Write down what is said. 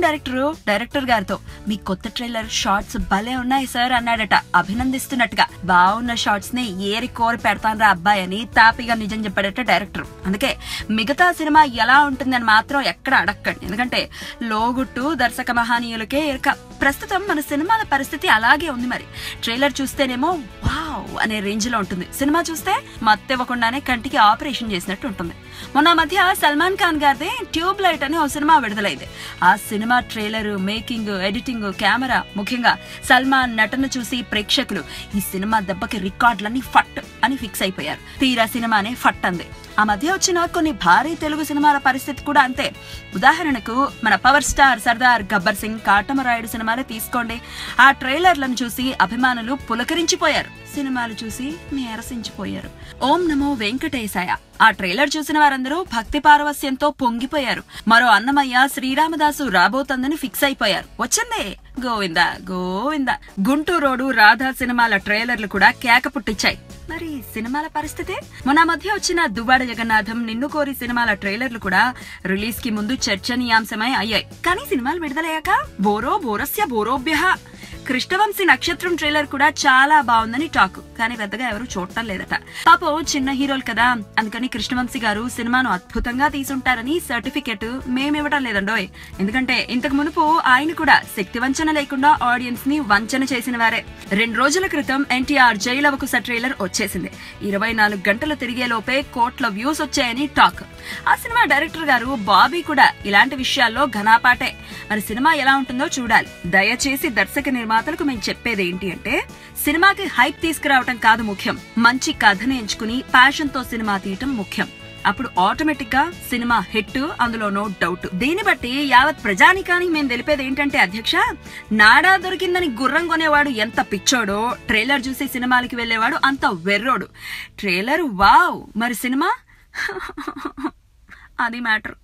Director గారితో మీ కొత్త trailer shorts భలే ఉన్నాయి సార్ అన్నాడట అభినందిస్తున్నట్టుగా. బాగున్న షార్ట్స్ ని ఏరి కోరి పెడతానరా అబ్బాయి అని తాపిగా నిజం చెప్పాడట డైరెక్టర్. అందుకే మిగతా సినిమా ఎలా ఉంటుందని మాత్రం ఎక్కడ అడక్కండి, ఎందుకంటే లోగుట్టు దర్శక మహానీయులకే ప్రస్తుతం మన సినిమాల పరిస్థితి అలాగే ఉంది. మరి ట్రైలర్ చూస్తేనేమో వావ్ అనే రేంజ్ లో ఉంటుంది, సినిమా చూస్తే మత్తివ్వకుండానే కంటికి ఆపరేషన్ చేసినట్టు ఉంటుంది. మొన్న మధ్య సల్మాన్ ఖాన్ గారిది ట్యూబ్ లైట్ అని ఓ సినిమా విడుదలైంది. ఆ cinema trailer, making, editing, camera, ముఖ్యంగా సల్మాన్ నటన చూసి ప్రేక్షకులు ఈ సినిమా దెబ్బకి రికార్డులన్నీ ఫట్ అని ఫిక్స్ అయిపోయారు. తీరా సినిమానే ఫట్ అంది. ఆ మధ్య వచ్చిన కొన్ని భారీ తెలుగు సినిమాల పరిస్థితి కూడా అంతే. ఉదాహరణకు మన పవర్ స్టార్ సర్దార్, గబ్బర్ సింగ్, కాటమరాయుడు సినిమాలు తీసుకోండి. ఆ ట్రైలర్లను చూసి అభిమానులు పులకరించిపోయారు, సినిమాలు చూసి నీరసించిపోయారు. ఓం నమో వెంకటేశాయ ఆ ట్రైలర్ చూసిన వారందరూ భక్తి పారవస్యంతో పొంగిపోయారు. మరో అన్నమయ్య, శ్రీరామదాసు రాబోతుందని ఫిక్స్ అయిపోయారు. వచ్చిందే గోవింద గోవింద. గుంటూరోడు, రాధా సినిమాల ట్రైలర్లు కూడా కేక పుట్టించాయి. మరి సినిమాల పరిస్థితి? మొన్న మధ్య వచ్చిన దువ్వాడ జగన్నాథం, నిన్ను కోరి సినిమాల ట్రైలర్లు కూడా రిలీజ్ కి ముందు చర్చనీయాంశమై అయ్యాయి. కానీ సినిమాలు విడుదలయ్యాక బోరో బోరస్య బోరోభ్య. కృష్ణవంశీ నక్షత్రం ట్రైలర్ కూడా చాలా బాగుందని టాక్, కానీ పెద్దగా ఎవరు చూడటం లేదట. పాపం చిన్న హీరోలు కదా, అందుకని కృష్ణవంశీ గారు సినిమాను అద్భుతంగా తీసుంటారని సర్టిఫికెట్ మేమివ్వటం లేదండోయ్. ఎందుకంటే ఇంతకు మునుపు ఆయన కూడా శక్తి వంచన లేకుండా ఆడియన్స్ ని వంచన చేసిన వారే. 2 రోజుల క్రితం ఎన్టీఆర్ జైలవకుశ ట్రైలర్ వచ్చేసింది. 24 గంటలు తిరిగే లోపే కోట్ల వ్యూస్ వచ్చాయని టాక్. ఆ సినిమా డైరెక్టర్ గారు బాబీ కూడా ఇలాంటి విషయాల్లో ఘనాపాటే. మరి సినిమా ఎలా ఉంటుందో చూడాలి. దయచేసి దర్శక నిర్మాతలకు మేము చెప్పేది ఏంటి అంటే, సినిమాకి హైప్ తీసుకురావటం కాదు ముఖ్యం, మంచి కథను ఎంచుకుని ప్యాషన్ తో సినిమా తీయటం ముఖ్యం. అప్పుడు ఆటోమేటిక్ గా సినిమా హిట్, అందులో నో డౌట్. దీన్ని బట్టి యావత్ ప్రజానికానికి మేము తెలిపేది ఏంటంటే అధ్యక్ష, నాడా దొరికిందని గుర్రం కొనేవాడు ఎంత పిచ్చోడో, ట్రైలర్ చూసి సినిమాలకి వెళ్లేవాడు అంత వెర్రోడు. ట్రైలర్ వావ్, మరి సినిమా అది మ్యాటర్.